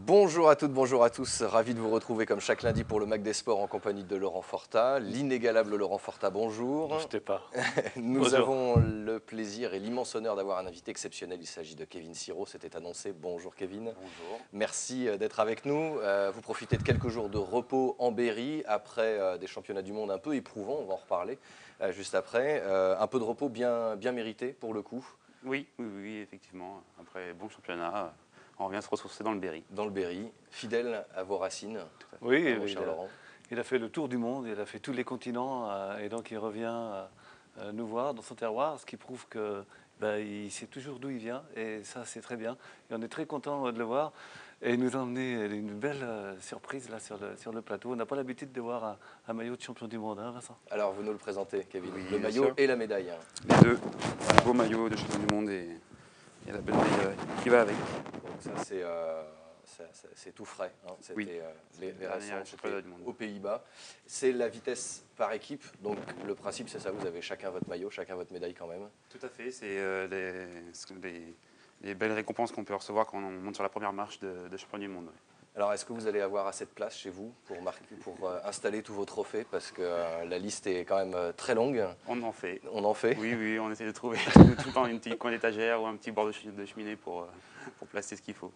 Bonjour à toutes, bonjour à tous. Ravi de vous retrouver comme chaque lundi pour le Mac des Sports en compagnie de Laurent Forta. L'inégalable Laurent Forta, bonjour. Bougez pas. Nous Bonjour. avons le plaisir et l'immense honneur d'avoir un invité exceptionnel. Il s'agit de Kevin Siro, c'était annoncé. Bonjour Kevin. Bonjour. Merci d'être avec nous. Vous profitez de quelques jours de repos en Berry après des championnats du monde un peu éprouvants, on va en reparler juste après. Un peu de repos bien mérité pour le coup. Oui, effectivement. Après bon championnat, on revient se ressourcer dans le Berry. Dans le Berry, fidèle à vos racines. Oui, mon cher Laurent. il a fait le tour du monde, il a fait tous les continents et donc il revient nous voir dans son terroir, ce qui prouve que il sait toujours d'où il vient et ça c'est très bien. Et on est très content de le voir et il nous a emmené une belle surprise là sur le plateau. On n'a pas l'habitude de voir un maillot de champion du monde, hein, Vincent? Alors vous nous le présentez Kevin, Oui, le bien maillot sûr. et la médaille. Les deux, un beau maillot de champion du monde et la belle médaille qui va avec. Donc ça c'est tout frais. Hein. C'était Oui, les dernier récents, championnat c'était du monde. aux Pays-Bas. C'est la vitesse par équipe. Donc le principe c'est ça, vous avez chacun votre maillot, chacun votre médaille quand même. Tout à fait, c'est les belles récompenses qu'on peut recevoir quand on monte sur la première marche de champion du monde. Ouais. Alors est-ce que vous allez avoir assez de place chez vous pour installer tous vos trophées? Parce que la liste est quand même très longue. On en fait. On en fait. Oui, on essaie de trouver tout le temps une petite coin d'étagère ou un petit bord de cheminée pour placer ce qu'il faut.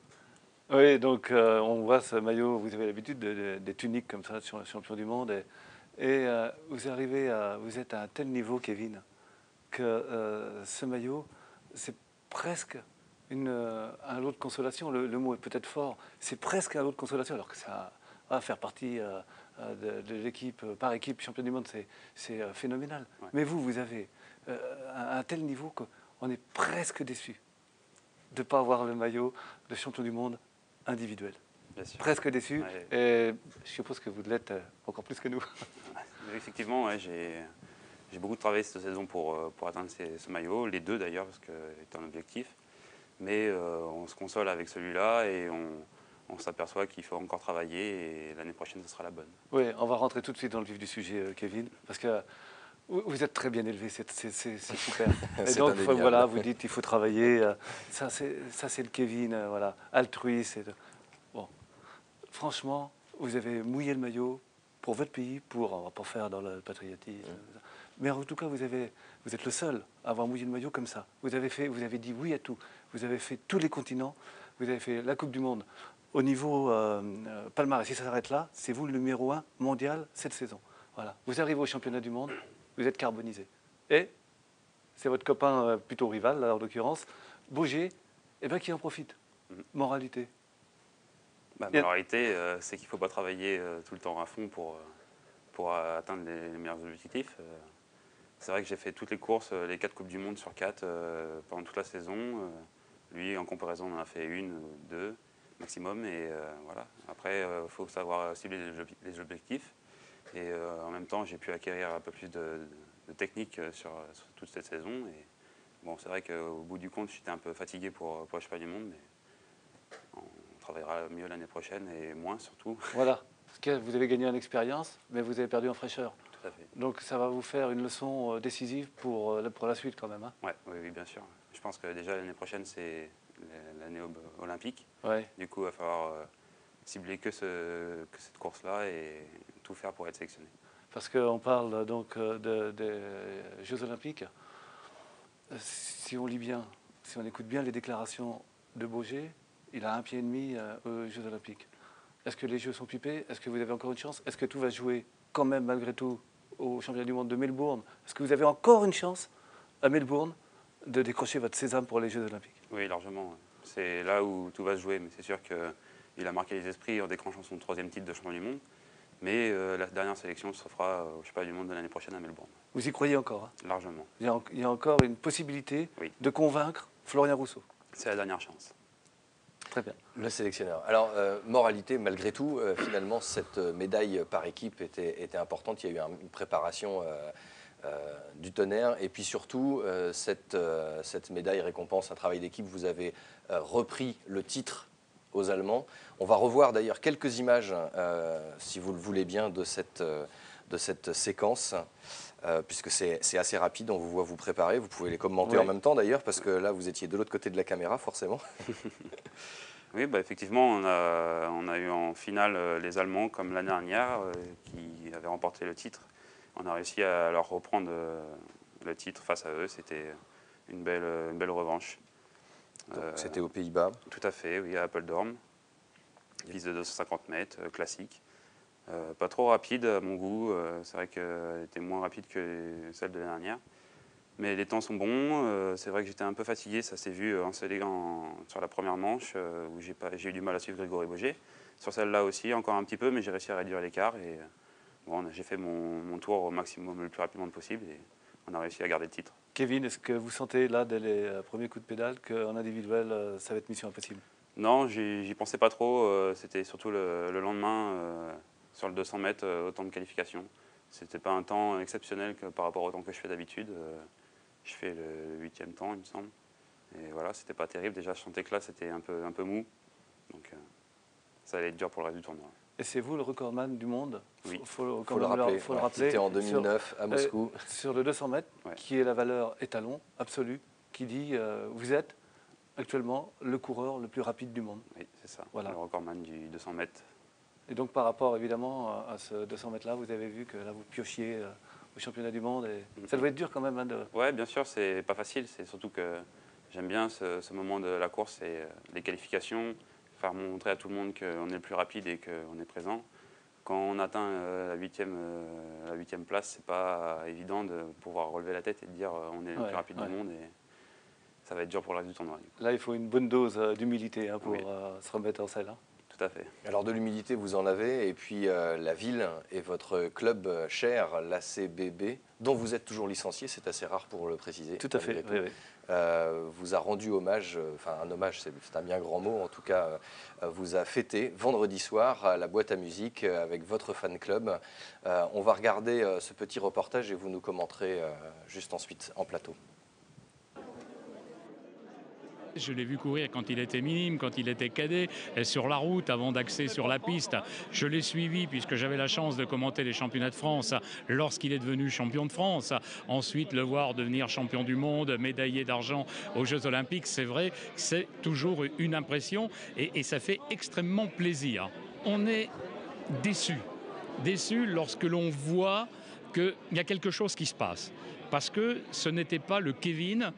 Oui, donc on voit ce maillot, vous avez l'habitude des tuniques comme ça sur le champion du monde et vous êtes à un tel niveau, Kevin, que ce maillot, c'est presque un lot de consolation. Le mot est peut-être fort, c'est presque un lot de consolation, alors que ça va faire partie de l'équipe, par équipe, champion du monde, c'est phénoménal. Ouais. Mais vous avez un tel niveau qu'on est presque déçu de ne pas avoir le maillot de champion du monde individuel. Bien sûr. Presque déçu, Ouais. et je suppose que vous l'êtes encore plus que nous. Mais effectivement, ouais, j'ai beaucoup travaillé cette saison pour atteindre ce maillot, les deux d'ailleurs, parce que c'est un objectif. Mais on se console avec celui-là et on s'aperçoit qu'il faut encore travailler et l'année prochaine, ce sera la bonne. Oui, on va rentrer tout de suite dans le vif du sujet, Kevin, parce que vous êtes très bien élevé, c'est super. Et C'est donc, indéniable. voilà, vous dites qu'il faut travailler, ça c'est le Kevin, voilà, altruiste. Bon, franchement, vous avez mouillé le maillot pour votre pays, on va pas faire dans le patriotisme, mais en tout cas, vous êtes le seul à avoir mouillé le maillot comme ça. Vous avez dit oui à tout. Vous avez fait tous les continents, vous avez fait la Coupe du Monde. Au niveau palmarès, si ça s'arrête là, c'est vous le numéro 1 mondial cette saison. Voilà. Vous arrivez au championnat du monde, vous êtes carbonisé. Et c'est votre copain plutôt rival, là, en l'occurrence, Bougé, qui en profite. Moralité. La réalité, c'est qu'il ne faut pas travailler tout le temps à fond pour atteindre les meilleurs objectifs. C'est vrai que j'ai fait toutes les courses, les 4 Coupes du Monde sur 4 pendant toute la saison. Lui, en comparaison, on en a fait 1 ou 2 maximum. Et voilà. Après, il faut savoir cibler les objectifs. Et en même temps, j'ai pu acquérir un peu plus de technique sur toute cette saison. Et bon, c'est vrai qu'au bout du compte, j'étais un peu fatigué pour le championnat du monde. Mais on travaillera mieux l'année prochaine et moins surtout. Voilà. Parce que vous avez gagné en expérience, mais vous avez perdu en fraîcheur. Tout à fait. Donc ça va vous faire une leçon décisive pour la suite quand même. Hein. Ouais, oui, bien sûr. Je pense que déjà l'année prochaine, c'est l'année olympique. Ouais. Du coup, il va falloir cibler que cette course-là et tout faire pour être sélectionné. Parce qu'on parle donc des Jeux Olympiques. Si on lit bien, si on écoute bien les déclarations de Bougé, il a 1,5 pied aux Jeux Olympiques. Est-ce que les Jeux sont pipés? Est-ce que vous avez encore une chance? Est-ce que tout va se jouer quand même malgré tout au championnat du monde de Melbourne? Est-ce que vous avez encore une chance à Melbourne de décrocher votre sésame pour les Jeux Olympiques? Oui, largement. C'est là où tout va se jouer. Mais c'est sûr qu'il a marqué les esprits en déclenchant son 3e titre de champion du monde. Mais la dernière sélection se fera au championnat du monde de l'année prochaine à Melbourne. Vous y croyez encore? Hein? Largement. Il y a encore une possibilité de convaincre Florian Rousseau. C'est la dernière chance. Très bien. Le sélectionneur. Alors, moralité, malgré tout, finalement, cette médaille par équipe était importante. Il y a eu une préparation du tonnerre. Et puis surtout, cette médaille récompense un travail d'équipe. Vous avez repris le titre aux Allemands. On va revoir d'ailleurs quelques images, si vous le voulez bien, de cette séquence. Puisque c'est assez rapide, on vous voit vous préparer. Vous pouvez les commenter en même temps d'ailleurs, parce que là, vous étiez de l'autre côté de la caméra, forcément. Oui, bah, effectivement, on a eu en finale les Allemands comme l'année dernière qui avaient remporté le titre. On a réussi à leur reprendre le titre face à eux. C'était une belle revanche. C'était aux Pays-Bas. Tout à fait, oui, à Apeldoorn. Piste de 250 mètres, classique. Pas trop rapide à mon goût. C'est vrai qu'elle était moins rapide que celle de l'année dernière. Mais les temps sont bons. C'est vrai que j'étais un peu fatigué. Ça s'est vu sur la première manche où j'ai eu du mal à suivre Grégory Boger. Sur celle-là aussi, encore un petit peu, mais j'ai réussi à réduire l'écart. Et bon, j'ai fait mon tour au maximum le plus rapidement possible et on a réussi à garder le titre. Kevin, est-ce que vous sentez là, dès les premiers coups de pédale, qu'en individuel, ça va être mission impossible? Non, j'y pensais pas trop. C'était surtout le lendemain, sur le 200 mètres, au temps de qualification. C'était pas un temps exceptionnel par rapport au temps que je fais d'habitude. Je fais le 8e temps, il me semble. Et voilà, c'était pas terrible. Déjà, je sentais que là, c'était un peu mou. Donc, ça allait être dur pour le reste du tournoi. Et c'est vous le recordman du monde? Oui. Faut le rappeler. C'était en 2009 à Moscou. Sur le 200 mètres, qui est la valeur étalon absolue, qui dit vous êtes actuellement le coureur le plus rapide du monde. Oui, c'est ça, voilà. Le recordman du 200 mètres. Et donc par rapport évidemment à ce 200 mètres-là, vous avez vu que là vous piochiez au championnat du monde. Et ça doit être dur quand même. Oui, bien sûr, c'est pas facile. C'est surtout que j'aime bien ce moment de la course et les qualifications. Faire montrer à tout le monde qu'on est le plus rapide et qu'on est présent. Quand on atteint la 8e place, c'est pas évident de pouvoir relever la tête et de dire on est le plus rapide du monde. Et ça va être dur pour le reste du tournoi. Là, il faut une bonne dose d'humilité pour se remettre en selle. Tout à fait. Alors de l'humilité, vous en avez, et puis la ville et votre club cher, l'ACBB, dont vous êtes toujours licencié, c'est assez rare pour le préciser. Tout à fait, oui. Vous a rendu hommage, enfin un hommage, c'est un bien grand mot, en tout cas, vous a fêté vendredi soir à la boîte à musique avec votre fan club. On va regarder ce petit reportage et vous nous commenterez juste ensuite en plateau. Je l'ai vu courir quand il était minime, quand il était cadet, et sur la route avant d'axer sur la piste. Je l'ai suivi puisque j'avais la chance de commenter les championnats de France lorsqu'il est devenu champion de France. Ensuite, le voir devenir champion du monde, médaillé d'argent aux Jeux Olympiques, c'est vrai, c'est toujours une impression et ça fait extrêmement plaisir. On est déçu lorsque l'on voit qu'il y a quelque chose qui se passe. Parce que ce n'était pas le Kevin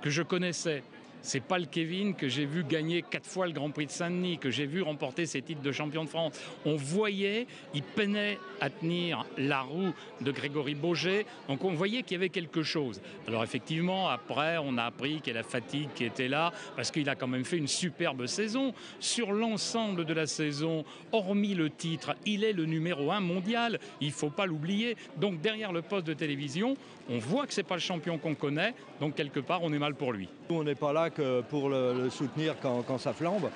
que je connaissais. C'est pas le Kevin que j'ai vu gagner 4 fois le Grand Prix de Saint-Denis, que j'ai vu remporter ses titres de champion de France. On voyait, il peinait à tenir la roue de Grégory Boger, donc on voyait qu'il y avait quelque chose. Alors effectivement, après, on a appris qu'il y a la fatigue qui était là, parce qu'il a quand même fait une superbe saison. Sur l'ensemble de la saison, hormis le titre, il est le numéro 1 mondial, il ne faut pas l'oublier. Donc derrière le poste de télévision, on voit que ce n'est pas le champion qu'on connaît, donc quelque part, on est mal pour lui. On n'est pas là que pour le soutenir quand ça flambe.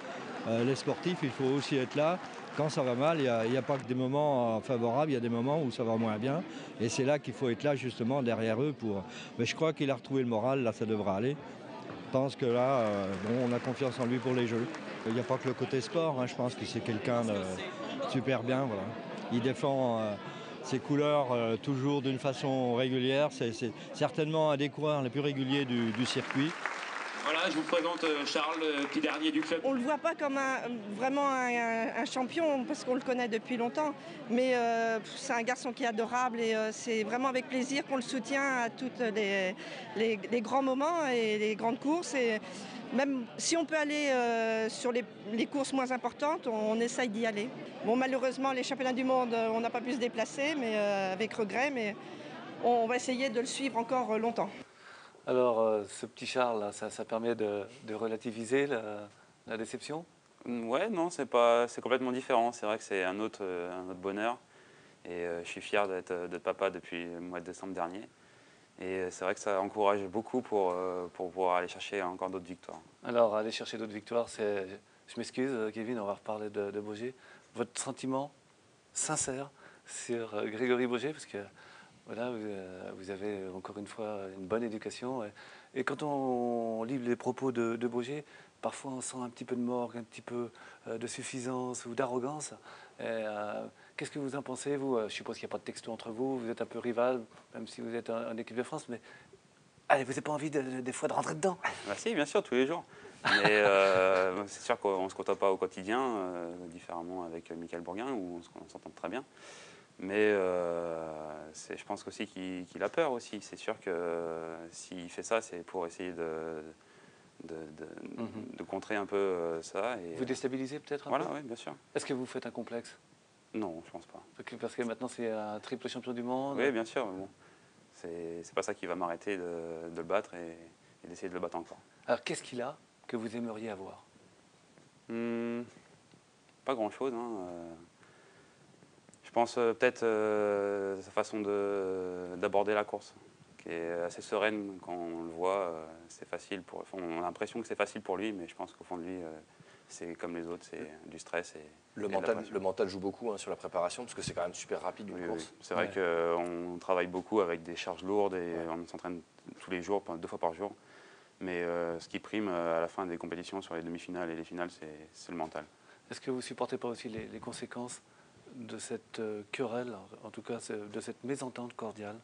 Les sportifs, il faut aussi être là. Quand ça va mal, il n'y a pas que des moments favorables, il y a des moments où ça va moins bien. Et c'est là qu'il faut être là justement derrière eux. Mais je crois qu'il a retrouvé le moral, là ça devrait aller. Je pense que là, on a confiance en lui pour les Jeux. Il n'y a pas que le côté sport, je pense que c'est quelqu'un de super bien. Voilà. Il défend ses couleurs toujours d'une façon régulière. C'est certainement un des coureurs les plus réguliers du circuit. Voilà, je vous présente Charles, petit dernier du club. On ne le voit pas comme vraiment un champion parce qu'on le connaît depuis longtemps, mais c'est un garçon qui est adorable et c'est vraiment avec plaisir qu'on le soutient à tous les grands moments et les grandes courses. Et même si on peut aller sur les courses moins importantes, on essaye d'y aller. Bon, malheureusement, les championnats du monde, on n'a pas pu se déplacer, mais avec regret, mais on va essayer de le suivre encore longtemps. Alors, ce petit Charles, là, ça permet de relativiser la déception? Ouais, non, c'est complètement différent. C'est vrai que c'est un autre bonheur. Et je suis fier d'être papa depuis le mois de décembre dernier. Et c'est vrai que ça encourage beaucoup pour pouvoir aller chercher encore d'autres victoires. Alors, aller chercher d'autres victoires, c'est... Je m'excuse, Kevin, on va reparler de Boger. Votre sentiment sincère sur Grégory Boger, parce que voilà, vous avez encore une fois une bonne éducation. Et quand on lit les propos de Boger, parfois on sent un petit peu de morgue, un petit peu de suffisance ou d'arrogance. Qu'est-ce que vous en pensez, vous? Je suppose qu'il n'y a pas de texto entre vous, vous êtes un peu rival, même si vous êtes en équipe de France, mais allez, vous n'avez pas envie des fois de rentrer dedans? Bah si, bien sûr, tous les jours. Mais c'est sûr qu'on ne se côtoie pas au quotidien, différemment avec Michael Bourguin, où on s'entend très bien. Mais je pense aussi qu'il a peur aussi. C'est sûr que s'il fait ça, c'est pour essayer de contrer un peu ça. Et, vous déstabilisez peut-être un voilà, peu. oui, bien sûr. Est-ce que vous faites un complexe? Non, je pense pas. Parce que maintenant c'est un triple champion du monde. Oui, bien sûr, mais bon. C'est pas ça qui va m'arrêter de le battre et d'essayer de le battre encore. Alors qu'est-ce qu'il a que vous aimeriez avoir? Pas grand-chose. Hein. Je pense peut-être sa façon d'aborder la course, qui est assez sereine quand on le voit. C'est facile on a l'impression que c'est facile pour lui, mais je pense qu'au fond de lui, c'est comme les autres, c'est du stress. Le mental joue beaucoup hein, sur la préparation, parce que c'est quand même super rapide une course. Oui. C'est vrai qu'on travaille beaucoup avec des charges lourdes et on s'entraîne tous les jours, 2 fois par jour. Mais ce qui prime à la fin des compétitions sur les demi-finales et les finales, c'est le mental. Est-ce que vous ne supportez pas aussi les conséquences de cette querelle, en tout cas de cette mésentente cordiale,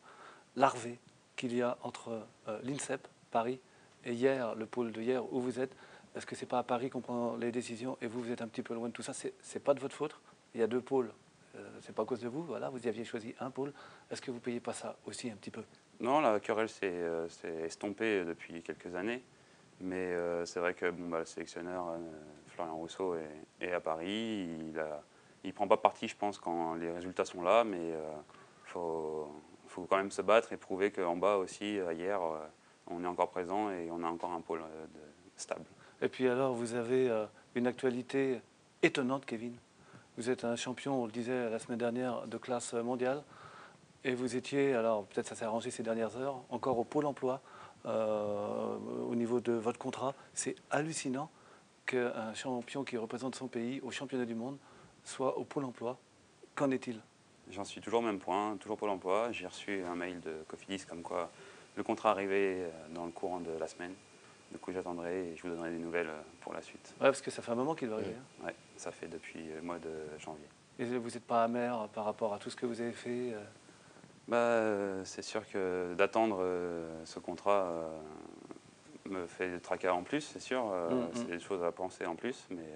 larvée qu'il y a entre l'INSEP, Paris, et hier, le pôle de hier où vous êtes? Est-ce que ce n'est pas à Paris qu'on prend les décisions et vous êtes un petit peu loin de tout ça? Ce n'est pas de votre faute. Il y a 2 pôles. Ce n'est pas à cause de vous. Voilà, vous aviez choisi un pôle. Est-ce que vous ne payez pas ça aussi un petit peu? Non, la querelle s'est estompée depuis quelques années. Mais c'est vrai que le sélectionneur, Florian Rousseau, est à Paris. Il ne prend pas parti, je pense, quand les résultats sont là. Mais il faut quand même se battre et prouver qu'en bas aussi, hier, on est encore présent et on a encore un pôle stable. Et puis alors, vous avez une actualité étonnante, Kevin. Vous êtes un champion, on le disait la semaine dernière, de classe mondiale. Et vous étiez, alors peut-être ça s'est arrangé ces dernières heures, encore au Pôle emploi, au niveau de votre contrat. C'est hallucinant qu'un champion qui représente son pays au championnat du monde soit au Pôle emploi. Qu'en est-il? J'en suis toujours au même point, toujours Pôle emploi. J'ai reçu un mail de Cofidis comme quoi le contrat arrivait dans le courant de la semaine. Du coup, j'attendrai et je vous donnerai des nouvelles pour la suite. Oui, parce que ça fait un moment qu'il va arriver. Hein. Oui, ça fait depuis le mois de janvier. Et vous n'êtes pas amer par rapport à tout ce que vous avez fait? C'est sûr que d'attendre ce contrat me fait des tracas en plus, c'est sûr. C'est des choses à penser en plus, mais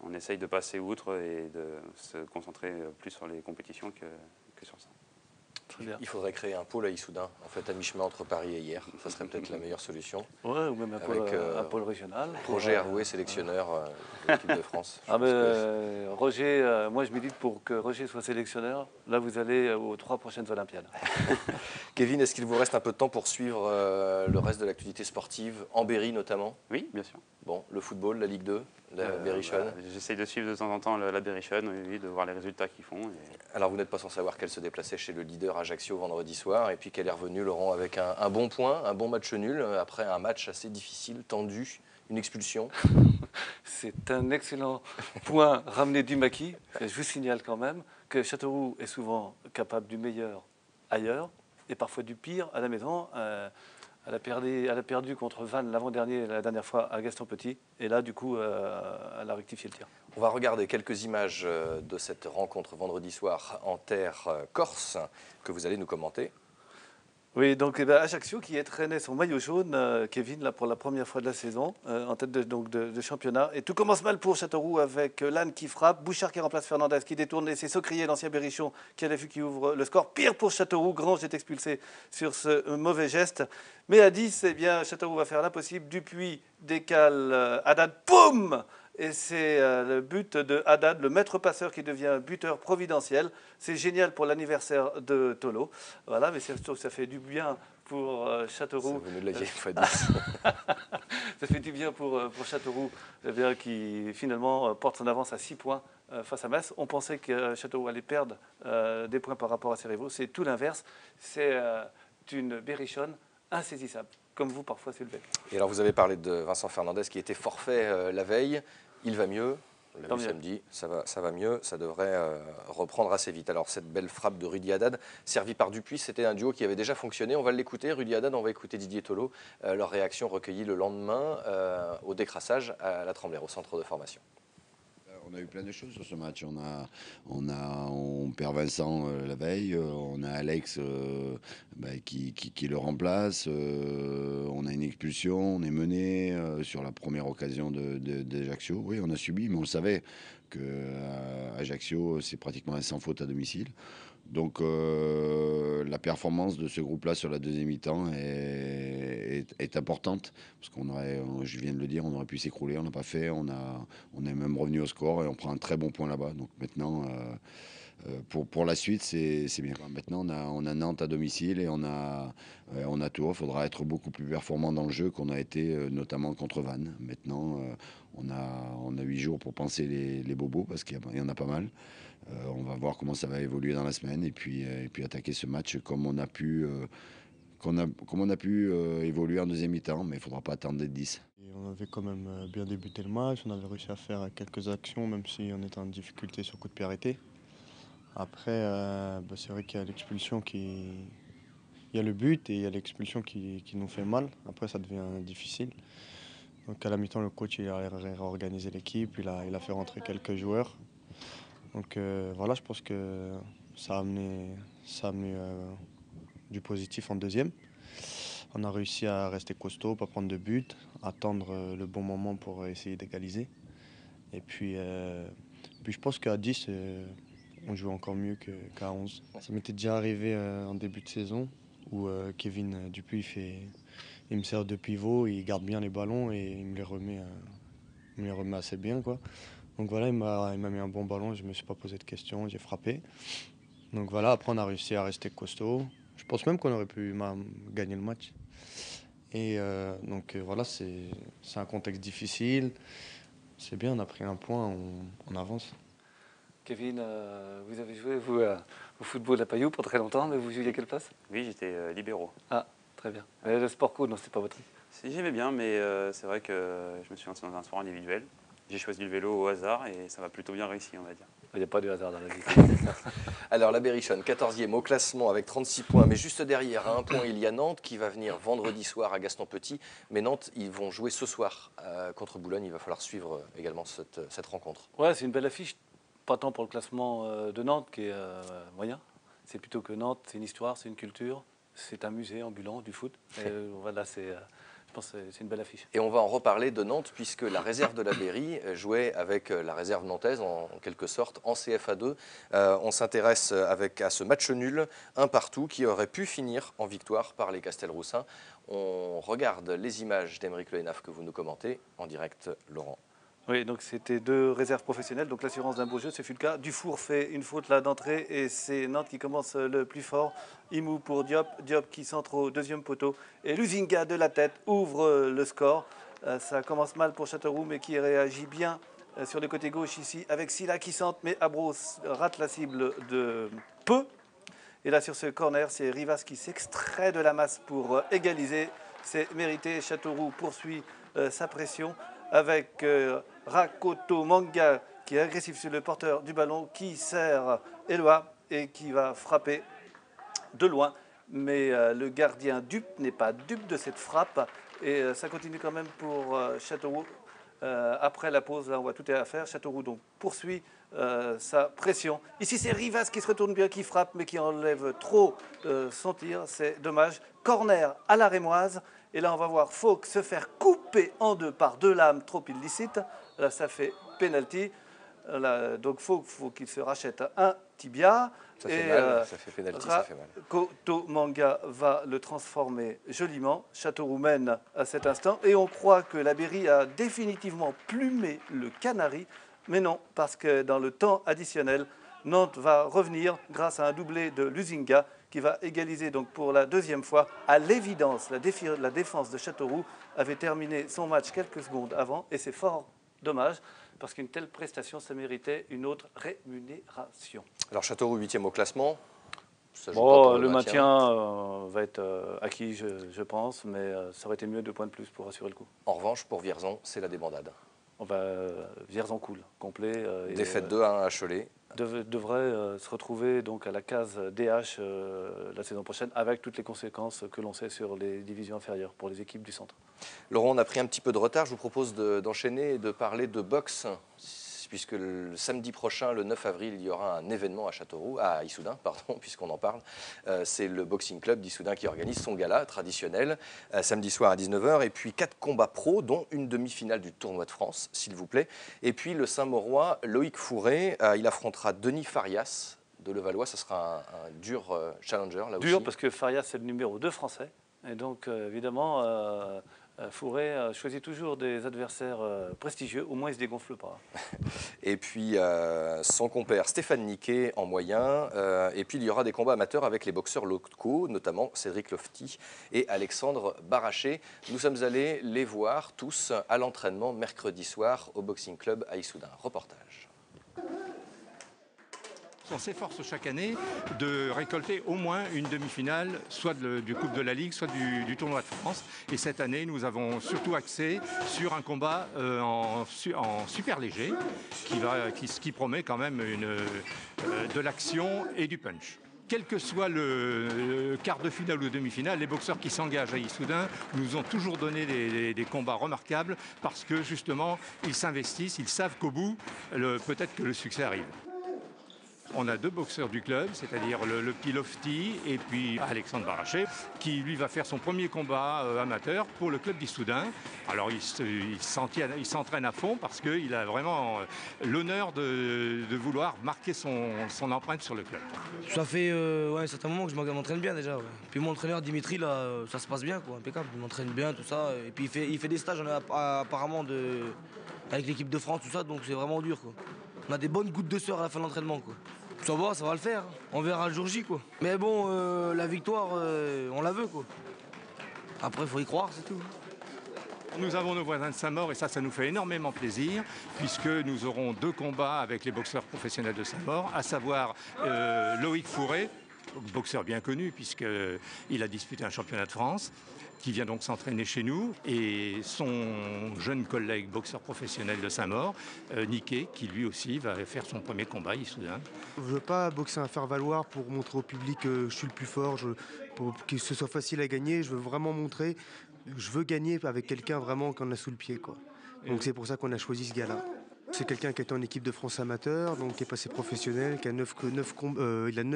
on essaye de passer outre et de se concentrer plus sur les compétitions que sur ça. Il faudrait créer un pôle à Issoudun, en fait, à mi-chemin entre Paris et hier. Ça serait peut-être la meilleure solution. Ouais, ou même un pôle régional. Roger Hervouet, sélectionneur de l'équipe de France. Roger, moi je milite pour que Roger soit sélectionneur. Là, vous allez aux 3 prochaines Olympiades. Kevin, est-ce qu'il vous reste un peu de temps pour suivre le reste de l'activité sportive, en Berry notamment? Oui, bien sûr. Bon, le football, la Ligue 2, la Berrichonne. J'essaye de suivre de temps en temps la Berrichonne, oui, de voir les résultats qu'ils font. Alors vous n'êtes pas sans savoir qu'elle se déplaçait chez le leader Ajaccio vendredi soir et puis qu'elle est revenue, Laurent, avec un bon point, un bon match nul, après un match assez difficile, tendu, une expulsion. C'est un excellent point ramené du maquis. Je vous signale quand même que Châteauroux est souvent capable du meilleur ailleurs et parfois du pire à la maison. Elle a perdu contre Vannes l'avant-dernier, la dernière fois à Gaston Petit. Et là, du coup, elle a rectifié le tir. On va regarder quelques images de cette rencontre vendredi soir en terre corse que vous allez nous commenter. Oui, donc Ajaccio qui traînait son maillot jaune, Kevin, là, pour la première fois de la saison, en tête de championnat. Et tout commence mal pour Châteauroux avec Lannes qui frappe, Bouchard qui remplace Fernandez, qui détourne, et c'est Socrier, l'ancien Berrichon, qui a vu qui ouvre le score. Pire pour Châteauroux, Grange est expulsé sur ce mauvais geste. Mais à 10, eh bien, Châteauroux va faire l'impossible. Dupuis décale Haddad, poum! Et c'est le but de Haddad, le maître passeur qui devient buteur providentiel. C'est génial pour l'anniversaire de Tolo. Voilà, mais ça fait du bien pour Châteauroux. Vous nous l'aviez fois 10. Ça fait du bien pour Châteauroux, eh bien, qui finalement porte son avance à 6 points face à Metz. On pensait que Châteauroux allait perdre des points par rapport à ses rivaux. C'est tout l'inverse. C'est une Berrichonne insaisissable, comme vous parfois Sylvain. Et alors vous avez parlé de Vincent Fernandez qui était forfait la veille. Il va mieux, on l'a vu samedi, ça va mieux, ça devrait reprendre assez vite. Alors cette belle frappe de Rudy Haddad, servie par Dupuis, c'était un duo qui avait déjà fonctionné. On va l'écouter, Rudy Haddad, on va écouter Didier Tolo, leur réaction recueillie le lendemain au décrassage à la Tremblère, au centre de formation. On a eu plein de choses sur ce match. On perd Vincent la veille. On a Alex qui le remplace. On a une expulsion. On est mené sur la première occasion d'Ajaccio. Oui, on a subi, mais on savait que Ajaccio, c'est pratiquement un sans faute à domicile. Donc la performance de ce groupe-là sur la deuxième mi-temps est importante parce je viens de le dire, on aurait pu s'écrouler, on n'a pas fait, on est même revenu au score et on prend un très bon point là-bas. Donc maintenant, pour la suite, c'est bien. Maintenant, on a Nantes à domicile et on a Tours. Il faudra être beaucoup plus performant dans le jeu qu'on a été notamment contre Vannes. Maintenant, on a 8 jours pour penser les bobos parce qu'il y en a pas mal. On va voir comment ça va évoluer dans la semaine et puis attaquer ce match comme on a pu, évoluer en deuxième mi-temps, mais il ne faudra pas attendre d'être 10. Et on avait quand même bien débuté le match, on avait réussi à faire quelques actions, même si on était en difficulté sur coup de pied arrêté. Après, c'est vrai qu'il y a l'expulsion il y a le but et il y a l'expulsion qui nous fait mal. Après, ça devient difficile. Donc à la mi-temps, le coach il a réorganisé l'équipe, il a fait rentrer quelques joueurs. Donc voilà, je pense que ça a amené du positif en deuxième. On a réussi à rester costaud, pas prendre de but, attendre le bon moment pour essayer d'égaliser. Et puis je pense qu'à 10, on joue encore mieux qu'à 11. Ça m'était déjà arrivé en début de saison où Kevin Dupuis il me sert de pivot, il garde bien les ballons et il me les remet assez bien, quoi. Donc voilà, il m'a mis un bon ballon, je ne me suis pas posé de questions, j'ai frappé. Donc voilà, après on a réussi à rester costaud. Je pense même qu'on aurait pu gagner le match. Et donc voilà, c'est un contexte difficile. C'est bien, on a pris un point, on avance. Kevin, vous avez joué vous, au football à Pailloux pour très longtemps, mais vous jouiez à quelle place? Oui, j'étais libéraux. Ah, très bien. Mais le sport co, non, c'est pas votre truc. Si, j'aimais bien, mais c'est vrai que je me suis lancé dans un sport individuel. J'ai choisi le vélo au hasard et ça va plutôt bien réussi, on va dire. Il n'y a pas de hasard dans la vie. Alors la Berrichonne, 14e au classement avec 36 points, mais juste derrière, à un point, il y a Nantes qui va venir vendredi soir à Gaston-Petit. Mais Nantes, ils vont jouer ce soir contre Boulogne. Il va falloir suivre également cette rencontre. Ouais, c'est une belle affiche. Pas tant pour le classement de Nantes qui est moyen. C'est plutôt que Nantes, c'est une histoire, c'est une culture, c'est un musée ambulant du foot. Et voilà, je pense que c'est une belle affiche. Et on va en reparler de Nantes puisque la réserve de la Berry jouait avec la réserve nantaise en quelque sorte en CFA2. On s'intéresse à ce match nul, un partout, qui aurait pu finir en victoire par les Castelroussins. On regarde les images d'Aymeric Le Hénaff que vous nous commentez en direct, Laurent. Oui, donc c'était 2 réserves professionnelles, donc l'assurance d'un beau jeu, ce fut le cas. Dufour fait une faute là d'entrée et c'est Nantes qui commence le plus fort. Imou pour Diop, Diop qui centre au 2e poteau et Luzinga de la tête ouvre le score. Ça commence mal pour Châteauroux mais qui réagit bien sur le côté gauche ici avec Silla qui centre mais Abros rate la cible de peu. Et là sur ce corner, c'est Rivas qui s'extrait de la masse pour égaliser. C'est mérité, Châteauroux poursuit sa pression avec Rakoto Manga qui est agressif sur le porteur du ballon, qui sert Eloi et qui va frapper de loin. Mais le gardien dupe n'est pas dupe de cette frappe et ça continue quand même pour Châteauroux. Après la pause, là on voit tout est à faire. Châteauroux donc poursuit sa pression. Ici c'est Rivas qui se retourne bien, qui frappe mais qui enlève trop son tir. C'est dommage. Corner à la Rémoise. Et là, on va voir Fauque se faire couper en 2 par 2 lames trop illicites. Là, ça fait pénalty. Donc, Fauque, faut qu'il se rachète un tibia. Ça fait mal, ça fait pénalty, ça fait mal. Rakoto Manga va le transformer joliment. Châteauroux mène à cet instant. Et on croit que la Berry a définitivement plumé le Canari. Mais non, parce que dans le temps additionnel, Nantes va revenir grâce à un doublé de Luzinga qui va égaliser donc pour la 2e fois. À l'évidence, la défense de Châteauroux avait terminé son match quelques secondes avant et c'est fort dommage parce qu'une telle prestation, ça méritait une autre rémunération. Alors Châteauroux 8e au classement. Ça joue pas Bon, pour le maintien va être acquis, je pense, mais ça aurait été mieux 2 points de plus pour assurer le coup. En revanche, pour Vierzon, c'est la débandade. On va Vierzon cool, complet. Défaite 2-1 à Cholet. Devrait se retrouver donc à la case DH la saison prochaine avec toutes les conséquences que l'on sait sur les divisions inférieures pour les équipes du centre. Laurent, on a pris un petit peu de retard. Je vous propose d'enchaîner et de parler de boxe puisque le samedi prochain, le 9 avril, il y aura un événement à Issoudun, pardon, puisqu'on en parle. C'est le Boxing Club d'Issoudun qui organise son gala traditionnel, samedi soir à 19h. Et puis 4 combats pro, dont une demi-finale du tournoi de France, s'il vous plaît. Et puis le Saint-Maurois, Loïc Fourré, il affrontera Denis Farias de Levallois. Ce sera un dur challenger, là aussi. Dur, parce que Farias, c'est le numéro 2 français. Et donc, évidemment, Fourré choisit toujours des adversaires prestigieux. Au moins, il ne se dégonfle pas. Et puis, son compère Stéphane Niquet en moyen. Et puis, il y aura des combats amateurs avec les boxeurs locaux, notamment Cédric Lofty et Alexandre Baraché. Nous sommes allés les voir tous à l'entraînement mercredi soir au Boxing Club à Issoudun. Reportage. On s'efforce chaque année de récolter au moins une demi-finale, soit du Coupe de la Ligue, soit du Tournoi de France. Et cette année, nous avons surtout axé sur un combat en super léger qui promet quand même de l'action et du punch. Quel que soit le quart de finale ou demi-finale, les boxeurs qui s'engagent à Issoudun nous ont toujours donné des combats remarquables parce que justement, ils s'investissent, ils savent qu'au bout, peut-être que le succès arrive. On a 2 boxeurs du club, c'est-à-dire le petit Lofty et puis Alexandre Baraché, qui lui va faire son premier combat amateur pour le club d'Issoudun. Alors il s'entraîne à fond parce qu'il a vraiment l'honneur de vouloir marquer son empreinte sur le club. Ça fait un certain moment que je m'entraîne bien déjà. Ouais. Puis mon entraîneur Dimitri, là, ça se passe bien, quoi, impeccable. Il m'entraîne bien, tout ça. Et puis il fait des stages apparemment avec l'équipe de France, tout ça, donc c'est vraiment dur, quoi. On a des bonnes gouttes de sueur à la fin de l'entraînement, quoi. Ça va le faire. On verra le jour J, quoi. Mais bon, la victoire, on la veut, quoi. Après, il faut y croire, c'est tout. Nous avons nos voisins de Saint-Maur et ça nous fait énormément plaisir puisque nous aurons 2 combats avec les boxeurs professionnels de Saint-Maur, à savoir Loïc Fourré, boxeur bien connu puisqu'il a disputé un championnat de France, qui vient donc s'entraîner chez nous, et son jeune collègue boxeur professionnel de Saint-Maur, Niquet, qui lui aussi va faire son premier combat à Issoudun. Je ne veux pas boxer à faire valoir pour montrer au public que je suis le plus fort, pour que ce soit facile à gagner. Je veux vraiment montrer, je veux gagner avec quelqu'un vraiment qu'on a sous le pied, quoi. Donc c'est pour ça qu'on a choisi ce gars-là. C'est quelqu'un qui est en équipe de France amateur, donc qui est passé professionnel, qui a 9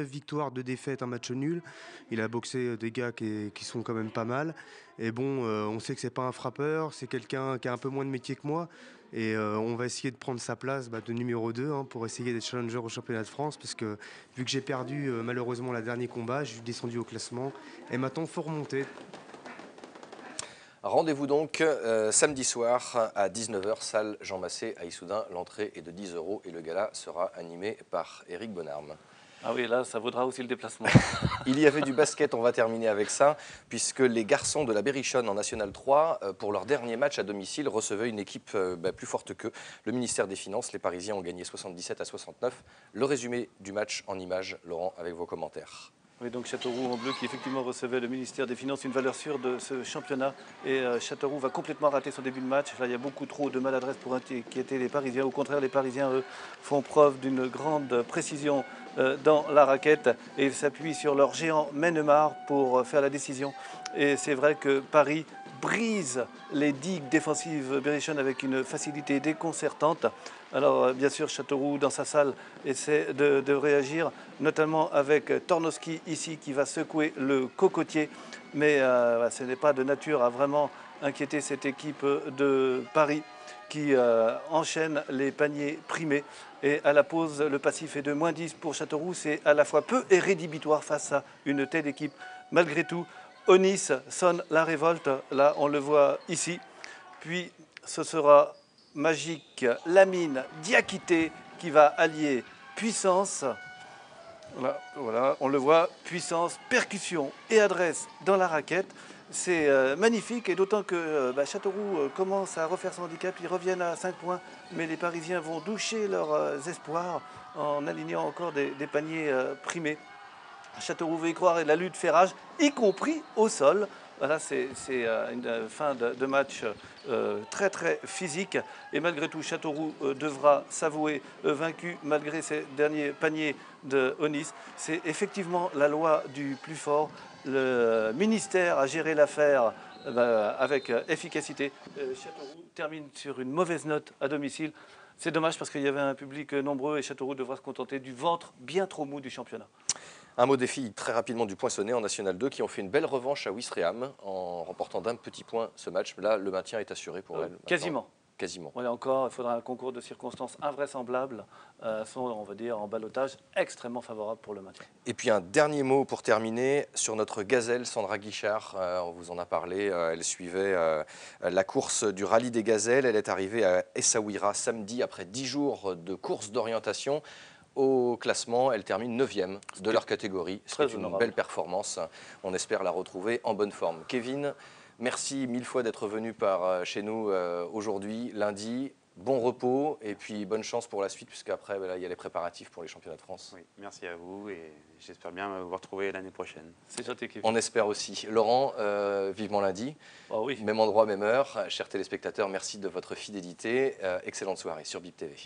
victoires, 2 défaites, un match nul. Il a boxé des gars qui sont quand même pas mal. Et bon, on sait que c'est pas un frappeur, c'est quelqu'un qui a un peu moins de métier que moi. Et on va essayer de prendre sa place de numéro 2 pour essayer d'être challenger au championnat de France. Parce que vu que j'ai perdu malheureusement le dernier combat, je suis descendu au classement. Et maintenant, il faut remonter. Rendez-vous donc samedi soir à 19h, salle Jean Massé à Issoudun. L'entrée est de 10 € et le gala sera animé par Éric Bonarme. Ah oui, là, ça vaudra aussi le déplacement. Il y avait du basket, on va terminer avec ça, puisque les garçons de la Berrichonne en National 3, pour leur dernier match à domicile, recevaient une équipe plus forte qu'eux, le ministère des Finances. Les Parisiens ont gagné 77-69. Le résumé du match en images, Laurent, avec vos commentaires. Oui, donc Châteauroux en bleu qui effectivement recevait le ministère des Finances, une valeur sûre de ce championnat. Et Châteauroux va complètement rater son début de match. Là, il y a beaucoup trop de maladresse pour inquiéter les Parisiens. Au contraire, les Parisiens, eux, font preuve d'une grande précision dans la raquette et ils s'appuient sur leur géant Menemar pour faire la décision. Et c'est vrai que Paris brise les digues défensives berrichonnes avec une facilité déconcertante. Alors bien sûr, Châteauroux dans sa salle essaie de réagir, notamment avec Tornowski ici qui va secouer le cocotier. Mais ce n'est pas de nature à vraiment inquiéter cette équipe de Paris qui enchaîne les paniers primés. Et à la pause, le passif est de -10 pour Châteauroux. C'est à la fois peu et rédhibitoire face à une telle équipe. Malgré tout, Onis sonne la révolte, là on le voit ici. Puis ce sera Magique Lamine Diakité qui va allier puissance, voilà, on le voit, puissance, percussion et adresse dans la raquette. C'est magnifique et d'autant que Châteauroux commence à refaire son handicap, ils reviennent à 5 points, mais les Parisiens vont doucher leurs espoirs en alignant encore des paniers primés. Châteauroux veut y croire et la lutte fait rage, y compris au sol. Voilà, c'est une fin de match très très physique et malgré tout Châteauroux devra s'avouer vaincu malgré ces derniers paniers de Onis. C'est effectivement la loi du plus fort. Le ministère a géré l'affaire avec efficacité. Châteauroux termine sur une mauvaise note à domicile. C'est dommage parce qu'il y avait un public nombreux et Châteauroux devra se contenter du ventre bien trop mou du championnat. Un mot des filles très rapidement du Poinçonnet en National 2 qui ont fait une belle revanche à Ouistreham en remportant d'un petit point ce match. Là, le maintien est assuré pour elles. Quasiment. Quasiment. Voilà, encore, il faudra un concours de circonstances invraisemblable. Sont, on va dire, en ballottage extrêmement favorable pour le maintien. Et puis un dernier mot pour terminer sur notre gazelle Sandra Guichard. On vous en a parlé. Elle suivait la course du rallye des gazelles. Elle est arrivée à Essaouira samedi après 10 jours de course d'orientation. Au classement, elle termine 9e de leur catégorie. C'est une belle performance. On espère la retrouver en bonne forme. Kevin, merci mille fois d'être venu par chez nous aujourd'hui, lundi. Bon repos et puis bonne chance pour la suite, puisqu'après, il y a les préparatifs pour les championnats de France. Oui, merci à vous et j'espère bien vous retrouver l'année prochaine. C'est gentil, Kevin. On espère aussi. Laurent, vivement lundi. Oh oui. Même endroit, même heure. Chers téléspectateurs, merci de votre fidélité. Excellente soirée sur BIP TV.